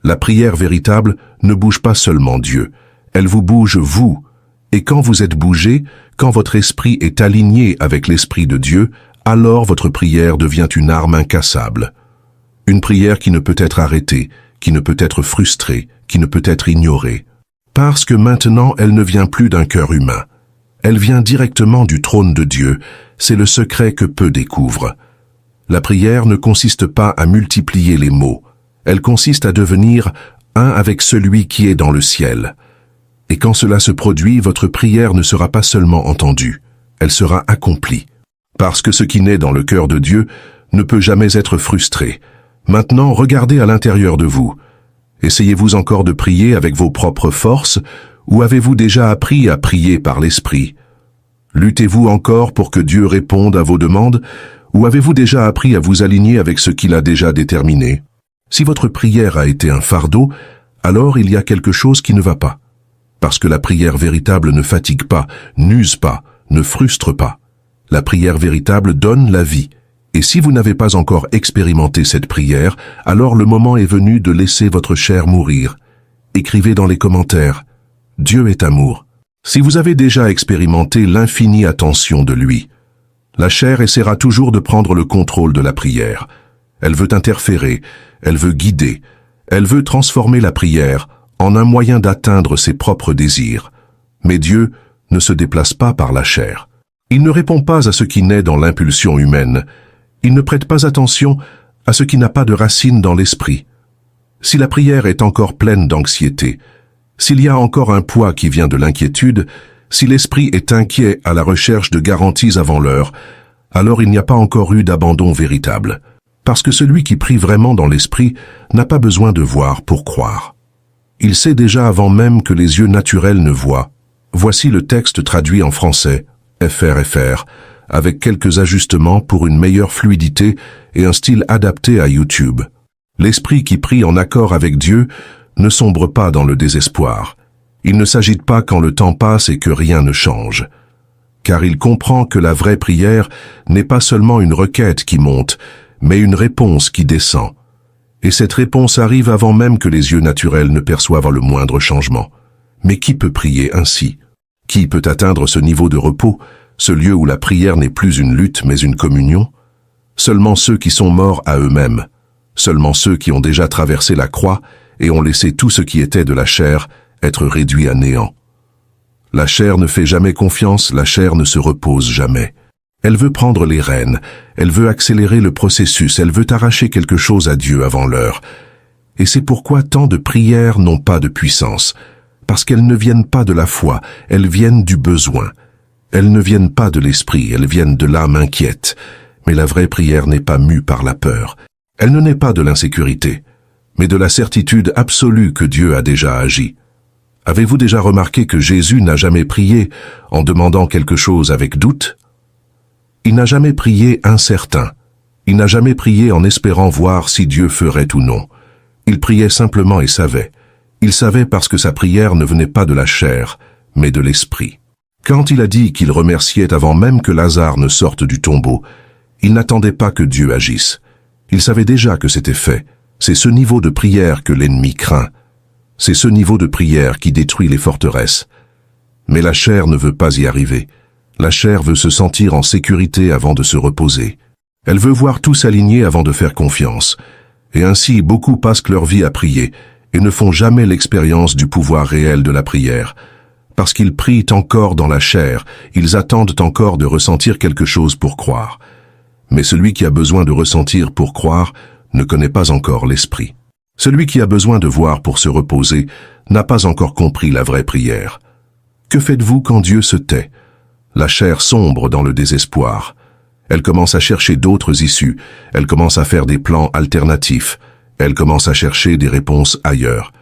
La prière véritable ne bouge pas seulement Dieu, elle vous bouge vous. Et quand vous êtes bougé, quand votre esprit est aligné avec l'esprit de Dieu, alors votre prière devient une arme incassable. Une prière qui ne peut être arrêtée, qui ne peut être frustrée, qui ne peut être ignorée. Parce que maintenant elle ne vient plus d'un cœur humain. Elle vient directement du trône de Dieu, c'est le secret que peu découvrent. La prière ne consiste pas à multiplier les mots, elle consiste à devenir un avec celui qui est dans le ciel. Et quand cela se produit, votre prière ne sera pas seulement entendue, elle sera accomplie. Parce que ce qui naît dans le cœur de Dieu ne peut jamais être frustré. Maintenant, regardez à l'intérieur de vous. Essayez-vous encore de prier avec vos propres forces, ou avez-vous déjà appris à prier par l'Esprit? Luttez-vous encore pour que Dieu réponde à vos demandes, ou avez-vous déjà appris à vous aligner avec ce qu'il a déjà déterminé? Si votre prière a été un fardeau, alors il y a quelque chose qui ne va pas. Parce que la prière véritable ne fatigue pas, n'use pas, ne frustre pas. La prière véritable donne la vie. Et si vous n'avez pas encore expérimenté cette prière, alors le moment est venu de laisser votre chair mourir. Écrivez dans les commentaires, Dieu est amour. Si vous avez déjà expérimenté l'infinie attention de lui, la chair essaiera toujours de prendre le contrôle de la prière. Elle veut interférer, elle veut guider, elle veut transformer la prière en un moyen d'atteindre ses propres désirs. Mais Dieu ne se déplace pas par la chair. Il ne répond pas à ce qui naît dans l'impulsion humaine. Il ne prête pas attention à ce qui n'a pas de racine dans l'esprit. Si la prière est encore pleine d'anxiété, s'il y a encore un poids qui vient de l'inquiétude, si l'esprit est inquiet à la recherche de garanties avant l'heure, alors il n'y a pas encore eu d'abandon véritable. Parce que celui qui prie vraiment dans l'esprit n'a pas besoin de voir pour croire. Il sait déjà avant même que les yeux naturels ne voient. Voici le texte traduit en français, FR, avec quelques ajustements pour une meilleure fluidité et un style adapté à YouTube. L'esprit qui prie en accord avec Dieu ne sombre pas dans le désespoir. Il ne s'agite pas quand le temps passe et que rien ne change. Car il comprend que la vraie prière n'est pas seulement une requête qui monte, mais une réponse qui descend. Et cette réponse arrive avant même que les yeux naturels ne perçoivent le moindre changement. Mais qui peut prier ainsi? Qui peut atteindre ce niveau de repos, ce lieu où la prière n'est plus une lutte mais une communion? Seulement ceux qui sont morts à eux-mêmes, seulement ceux qui ont déjà traversé la croix et ont laissé tout ce qui était de la chair être réduit à néant. La chair ne fait jamais confiance, la chair ne se repose jamais. Elle veut prendre les rênes, elle veut accélérer le processus, elle veut arracher quelque chose à Dieu avant l'heure. Et c'est pourquoi tant de prières n'ont pas de puissance, parce qu'elles ne viennent pas de la foi, elles viennent du besoin. Elles ne viennent pas de l'esprit, elles viennent de l'âme inquiète. Mais la vraie prière n'est pas mue par la peur. Elle ne naît pas de l'insécurité, mais de la certitude absolue que Dieu a déjà agi. Avez-vous déjà remarqué que Jésus n'a jamais prié en demandant quelque chose avec doute? Il n'a jamais prié incertain. Il n'a jamais prié en espérant voir si Dieu ferait ou non. Il priait simplement et savait. Il savait parce que sa prière ne venait pas de la chair, mais de l'esprit. Quand il a dit qu'il remerciait avant même que Lazare ne sorte du tombeau, il n'attendait pas que Dieu agisse. Il savait déjà que c'était fait. C'est ce niveau de prière que l'ennemi craint. C'est ce niveau de prière qui détruit les forteresses. Mais la chair ne veut pas y arriver. La chair veut se sentir en sécurité avant de se reposer. Elle veut voir tout s'aligner avant de faire confiance. Et ainsi, beaucoup passent leur vie à prier et ne font jamais l'expérience du pouvoir réel de la prière. Parce qu'ils prient encore dans la chair, ils attendent encore de ressentir quelque chose pour croire. Mais celui qui a besoin de ressentir pour croire ne connaît pas encore l'esprit. Celui qui a besoin de voir pour se reposer n'a pas encore compris la vraie prière. Que faites-vous quand Dieu se tait? La chair sombre dans le désespoir. Elle commence à chercher d'autres issues, elle commence à faire des plans alternatifs, elle commence à chercher des réponses ailleurs.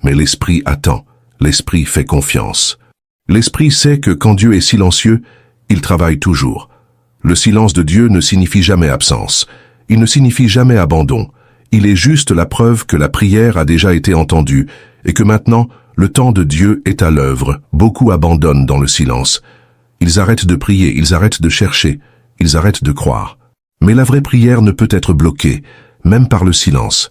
Mais l'esprit attend, l'esprit fait confiance. L'esprit sait que quand Dieu est silencieux, il travaille toujours. Le silence de Dieu ne signifie jamais absence, il ne signifie jamais abandon. Il est juste la preuve que la prière a déjà été entendue et que maintenant, le temps de Dieu est à l'œuvre. Beaucoup abandonnent dans le silence. Ils arrêtent de prier, ils arrêtent de chercher, ils arrêtent de croire. Mais la vraie prière ne peut être bloquée, même par le silence,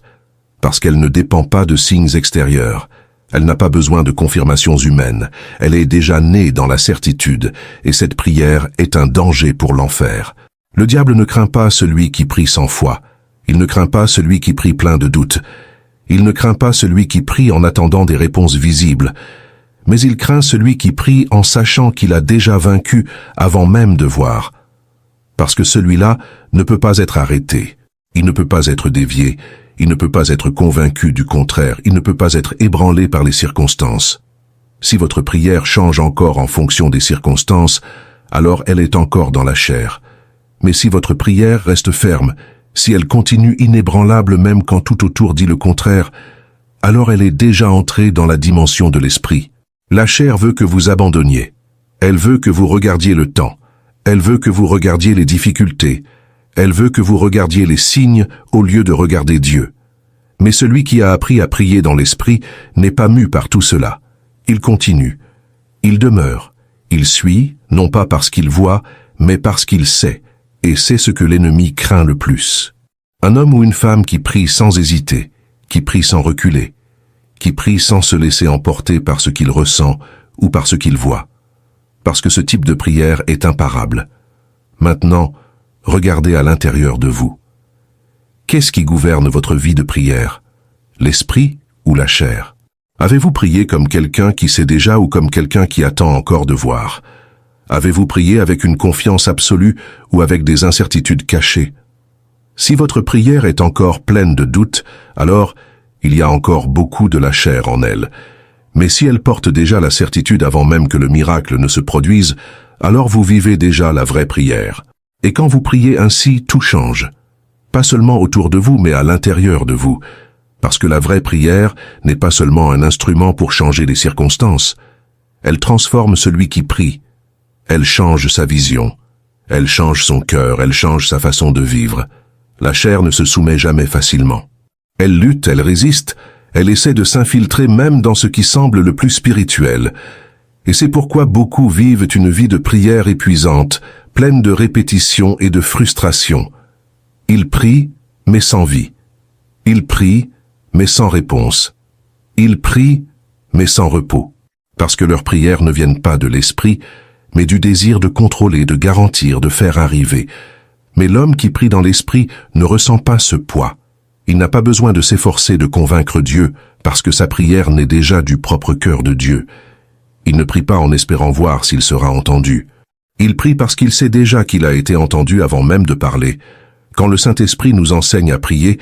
parce qu'elle ne dépend pas de signes extérieurs. Elle n'a pas besoin de confirmations humaines. Elle est déjà née dans la certitude, et cette prière est un danger pour l'enfer. Le diable ne craint pas celui qui prie sans foi. Il ne craint pas celui qui prie plein de doutes. Il ne craint pas celui qui prie en attendant des réponses visibles. Mais il craint celui qui prie en sachant qu'il a déjà vaincu avant même de voir. Parce que celui-là ne peut pas être arrêté. Il ne peut pas être dévié. Il ne peut pas être convaincu du contraire. Il ne peut pas être ébranlé par les circonstances. Si votre prière change encore en fonction des circonstances, alors elle est encore dans la chair. Mais si votre prière reste ferme, si elle continue inébranlable même quand tout autour dit le contraire, alors elle est déjà entrée dans la dimension de l'esprit. La chair veut que vous abandonniez. Elle veut que vous regardiez le temps. Elle veut que vous regardiez les difficultés. Elle veut que vous regardiez les signes au lieu de regarder Dieu. Mais celui qui a appris à prier dans l'esprit n'est pas mu par tout cela. Il continue. Il demeure. Il suit, non pas parce qu'il voit, mais parce qu'il sait. Et c'est ce que l'ennemi craint le plus. Un homme ou une femme qui prie sans hésiter, qui prie sans reculer, qui prie sans se laisser emporter par ce qu'il ressent ou par ce qu'il voit. Parce que ce type de prière est imparable. Maintenant, regardez à l'intérieur de vous. Qu'est-ce qui gouverne votre vie de prière? L'esprit ou la chair? Avez-vous prié comme quelqu'un qui sait déjà ou comme quelqu'un qui attend encore de voir? Avez-vous prié avec une confiance absolue ou avec des incertitudes cachées? Si votre prière est encore pleine de doutes, alors il y a encore beaucoup de la chair en elle. Mais si elle porte déjà la certitude avant même que le miracle ne se produise, alors vous vivez déjà la vraie prière. Et quand vous priez ainsi, tout change. Pas seulement autour de vous, mais à l'intérieur de vous. Parce que la vraie prière n'est pas seulement un instrument pour changer les circonstances. Elle transforme celui qui prie. Elle change sa vision, elle change son cœur, elle change sa façon de vivre. La chair ne se soumet jamais facilement. Elle lutte, elle résiste, elle essaie de s'infiltrer même dans ce qui semble le plus spirituel. Et c'est pourquoi beaucoup vivent une vie de prière épuisante, pleine de répétitions et de frustration. Ils prient, mais sans vie. Ils prient, mais sans réponse. Ils prient, mais sans repos. Parce que leurs prières ne viennent pas de l'esprit, mais du désir de contrôler, de garantir, de faire arriver. Mais l'homme qui prie dans l'esprit ne ressent pas ce poids. Il n'a pas besoin de s'efforcer de convaincre Dieu, parce que sa prière naît déjà du propre cœur de Dieu. Il ne prie pas en espérant voir s'il sera entendu. Il prie parce qu'il sait déjà qu'il a été entendu avant même de parler. Quand le Saint-Esprit nous enseigne à prier,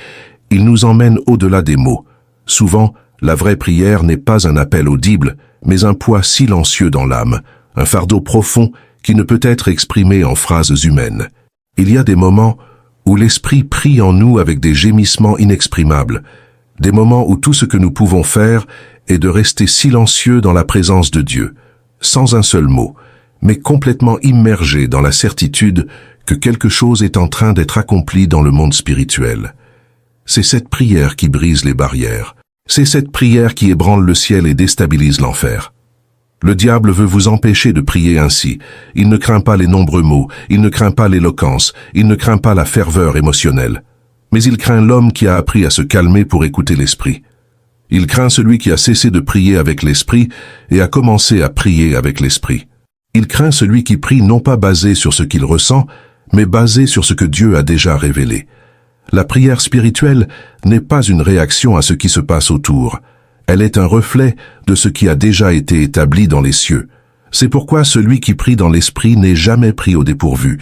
il nous emmène au-delà des mots. Souvent, la vraie prière n'est pas un appel audible, mais un poids silencieux dans l'âme, un fardeau profond qui ne peut être exprimé en phrases humaines. Il y a des moments où l'Esprit prie en nous avec des gémissements inexprimables, Des moments où tout ce que nous pouvons faire est de rester silencieux dans la présence de Dieu, sans un seul mot, mais complètement immergés dans la certitude que quelque chose est en train d'être accompli dans le monde spirituel. C'est cette prière qui brise les barrières. C'est cette prière qui ébranle le ciel et déstabilise l'enfer. Le diable veut vous empêcher de prier ainsi. Il ne craint pas les nombreux mots, il ne craint pas l'éloquence, il ne craint pas la ferveur émotionnelle. Mais il craint l'homme qui a appris à se calmer pour écouter l'esprit. Il craint celui qui a cessé de prier avec l'esprit et a commencé à prier avec l'esprit. Il craint celui qui prie non pas basé sur ce qu'il ressent, mais basé sur ce que Dieu a déjà révélé. La prière spirituelle n'est pas une réaction à ce qui se passe autour. Elle est un reflet de ce qui a déjà été établi dans les cieux. C'est pourquoi celui qui prie dans l'esprit n'est jamais pris au dépourvu.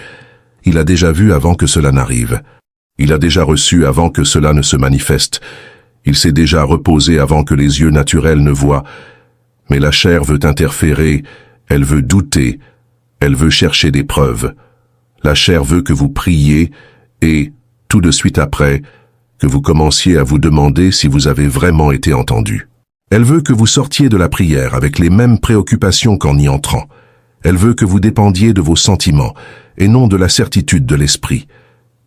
Il a déjà vu avant que cela n'arrive. Il a déjà reçu avant que cela ne se manifeste. Il s'est déjà reposé avant que les yeux naturels ne voient. Mais la chair veut interférer, elle veut douter, elle veut chercher des preuves. La chair veut que vous priez et, tout de suite après, que vous commenciez à vous demander si vous avez vraiment été entendu. Elle veut que vous sortiez de la prière avec les mêmes préoccupations qu'en y entrant. Elle veut que vous dépendiez de vos sentiments et non de la certitude de l'esprit.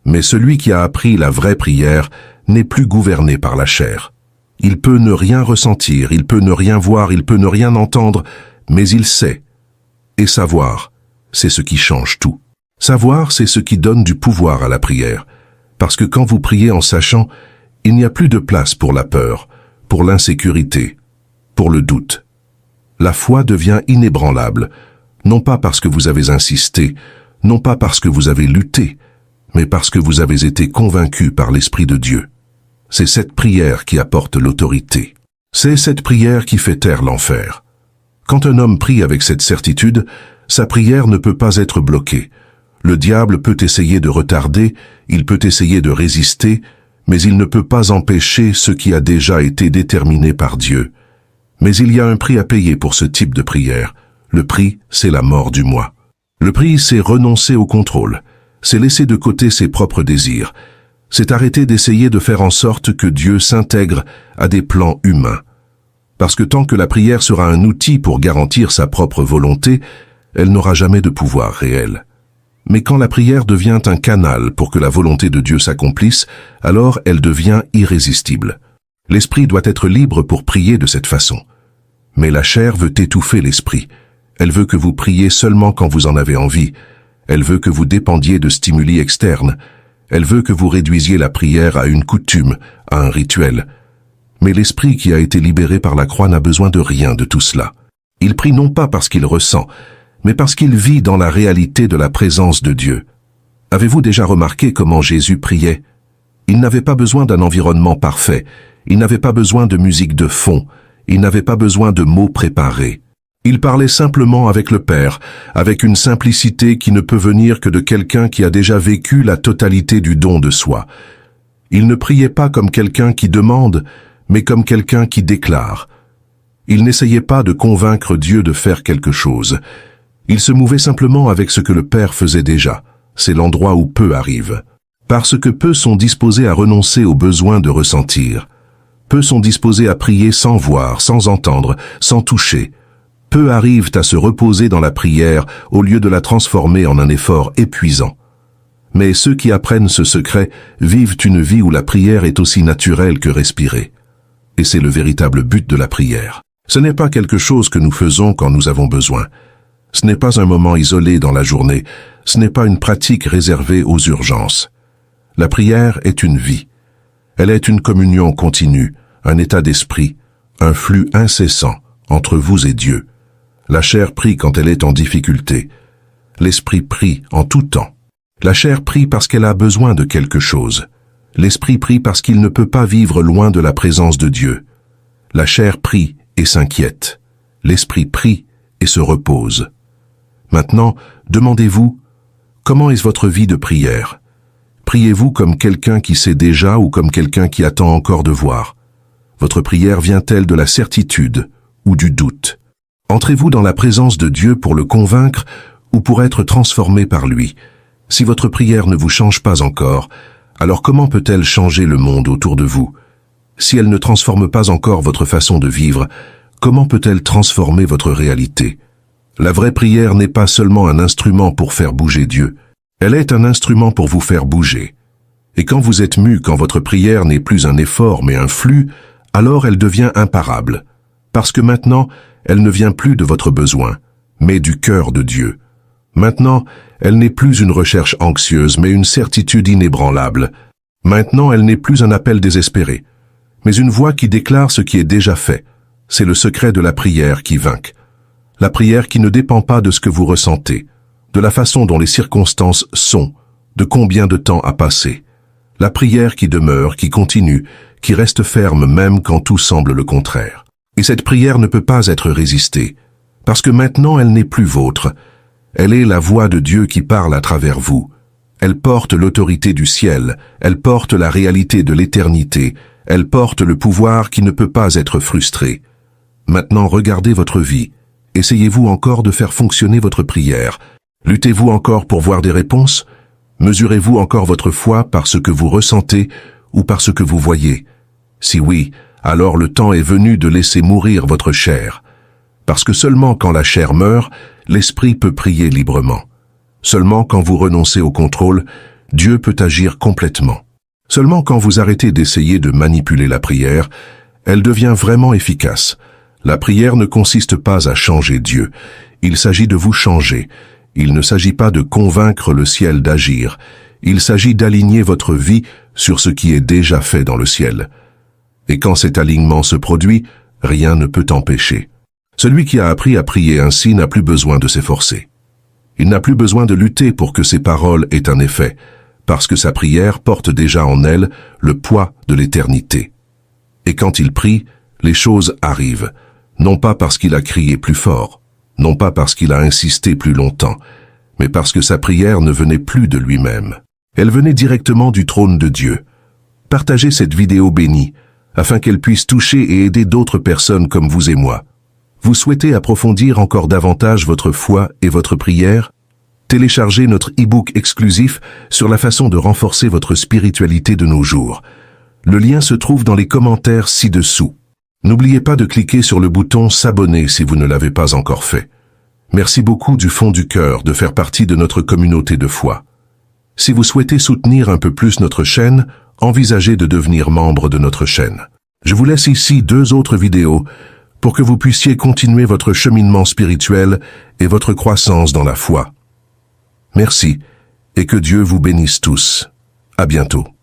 Mais celui qui a appris la vraie prière n'est plus gouverné par la chair. Il peut ne rien ressentir, il peut ne rien voir, il peut ne rien entendre, mais il sait. Et savoir, c'est ce qui change tout. Savoir, c'est ce qui donne du pouvoir à la prière. Parce que quand vous priez en sachant, il n'y a plus de place pour la peur, pour l'insécurité, pour le doute. La foi devient inébranlable, non pas parce que vous avez insisté, non pas parce que vous avez lutté, mais parce que vous avez été convaincu par l'Esprit de Dieu. C'est cette prière qui apporte l'autorité. C'est cette prière qui fait taire l'enfer. Quand un homme prie avec cette certitude, sa prière ne peut pas être bloquée. Le diable peut essayer de retarder, il peut essayer de résister, mais il ne peut pas empêcher ce qui a déjà été déterminé par Dieu. Mais il y a un prix à payer pour ce type de prière. Le prix, c'est la mort du moi. Le prix, c'est renoncer au contrôle. C'est laisser de côté ses propres désirs. C'est arrêter d'essayer de faire en sorte que Dieu s'intègre à des plans humains. Parce que tant que la prière sera un outil pour garantir sa propre volonté, elle n'aura jamais de pouvoir réel. Mais quand la prière devient un canal pour que la volonté de Dieu s'accomplisse, alors elle devient irrésistible. L'esprit doit être libre pour prier de cette façon. Mais la chair veut étouffer l'esprit. Elle veut que vous priez seulement quand vous en avez envie. Elle veut que vous dépendiez de stimuli externes. Elle veut que vous réduisiez la prière à une coutume, à un rituel. Mais l'esprit qui a été libéré par la croix n'a besoin de rien de tout cela. Il prie non pas parce qu'il ressent, mais parce qu'il vit dans la réalité de la présence de Dieu. Avez-vous déjà remarqué comment Jésus priait? Il n'avait pas besoin d'un environnement parfait, il n'avait pas besoin de musique de fond, il n'avait pas besoin de mots préparés. Il parlait simplement avec le Père, avec une simplicité qui ne peut venir que de quelqu'un qui a déjà vécu la totalité du don de soi. Il ne priait pas comme quelqu'un qui demande, mais comme quelqu'un qui déclare. Il n'essayait pas de convaincre Dieu de faire quelque chose. Il se mouvait simplement avec ce que le Père faisait déjà. C'est l'endroit où peu arrivent. Parce que peu sont disposés à renoncer au besoin de ressentir. Peu sont disposés à prier sans voir, sans entendre, sans toucher. Peu arrivent à se reposer dans la prière au lieu de la transformer en un effort épuisant. Mais ceux qui apprennent ce secret vivent une vie où la prière est aussi naturelle que respirer. Et c'est le véritable but de la prière. Ce n'est pas quelque chose que nous faisons quand nous avons besoin. Ce n'est pas un moment isolé dans la journée, ce n'est pas une pratique réservée aux urgences. La prière est une vie. Elle est une communion continue, un état d'esprit, un flux incessant entre vous et Dieu. La chair prie quand elle est en difficulté. L'esprit prie en tout temps. La chair prie parce qu'elle a besoin de quelque chose. L'esprit prie parce qu'il ne peut pas vivre loin de la présence de Dieu. La chair prie et s'inquiète. L'esprit prie et se repose. Maintenant, demandez-vous, comment est votre vie de prière? Priez-vous comme quelqu'un qui sait déjà ou comme quelqu'un qui attend encore de voir? Votre prière vient-elle de la certitude ou du doute? Entrez-vous dans la présence de Dieu pour le convaincre ou pour être transformé par lui? Si votre prière ne vous change pas encore, alors comment peut-elle changer le monde autour de vous? Si elle ne transforme pas encore votre façon de vivre, comment peut-elle transformer votre réalité? La vraie prière n'est pas seulement un instrument pour faire bouger Dieu, elle est un instrument pour vous faire bouger. Et quand vous êtes mu, quand votre prière n'est plus un effort mais un flux, alors elle devient imparable. Parce que maintenant, elle ne vient plus de votre besoin, mais du cœur de Dieu. Maintenant, elle n'est plus une recherche anxieuse, mais une certitude inébranlable. Maintenant, elle n'est plus un appel désespéré, mais une voix qui déclare ce qui est déjà fait. C'est le secret de la prière qui vainque. La prière qui ne dépend pas de ce que vous ressentez, de la façon dont les circonstances sont, de combien de temps a passé. La prière qui demeure, qui continue, qui reste ferme même quand tout semble le contraire. Et cette prière ne peut pas être résistée, parce que maintenant elle n'est plus vôtre. Elle est la voix de Dieu qui parle à travers vous. Elle porte l'autorité du ciel, elle porte la réalité de l'éternité, elle porte le pouvoir qui ne peut pas être frustré. Maintenant regardez votre vie. Essayez-vous encore de faire fonctionner votre prière? Luttez-vous encore pour voir des réponses? Mesurez-vous encore votre foi par ce que vous ressentez ou par ce que vous voyez? Si oui, alors le temps est venu de laisser mourir votre chair. Parce que seulement quand la chair meurt, l'esprit peut prier librement. Seulement quand vous renoncez au contrôle, Dieu peut agir complètement. Seulement quand vous arrêtez d'essayer de manipuler la prière, elle devient vraiment efficace. La prière ne consiste pas à changer Dieu. Il s'agit de vous changer. Il ne s'agit pas de convaincre le ciel d'agir. Il s'agit d'aligner votre vie sur ce qui est déjà fait dans le ciel. Et quand cet alignement se produit, rien ne peut empêcher. Celui qui a appris à prier ainsi n'a plus besoin de s'efforcer. Il n'a plus besoin de lutter pour que ses paroles aient un effet, parce que sa prière porte déjà en elle le poids de l'éternité. Et quand il prie, les choses arrivent, non pas parce qu'il a crié plus fort, non pas parce qu'il a insisté plus longtemps, mais parce que sa prière ne venait plus de lui-même. Elle venait directement du trône de Dieu. Partagez cette vidéo bénie, afin qu'elle puisse toucher et aider d'autres personnes comme vous et moi. Vous souhaitez approfondir encore davantage votre foi et votre prière? Téléchargez notre e-book exclusif sur la façon de renforcer votre spiritualité de nos jours. Le lien se trouve dans les commentaires ci-dessous. N'oubliez pas de cliquer sur le bouton s'abonner si vous ne l'avez pas encore fait. Merci beaucoup du fond du cœur de faire partie de notre communauté de foi. Si vous souhaitez soutenir un peu plus notre chaîne, envisagez de devenir membre de notre chaîne. Je vous laisse ici 2 autres vidéos pour que vous puissiez continuer votre cheminement spirituel et votre croissance dans la foi. Merci et que Dieu vous bénisse tous. À bientôt.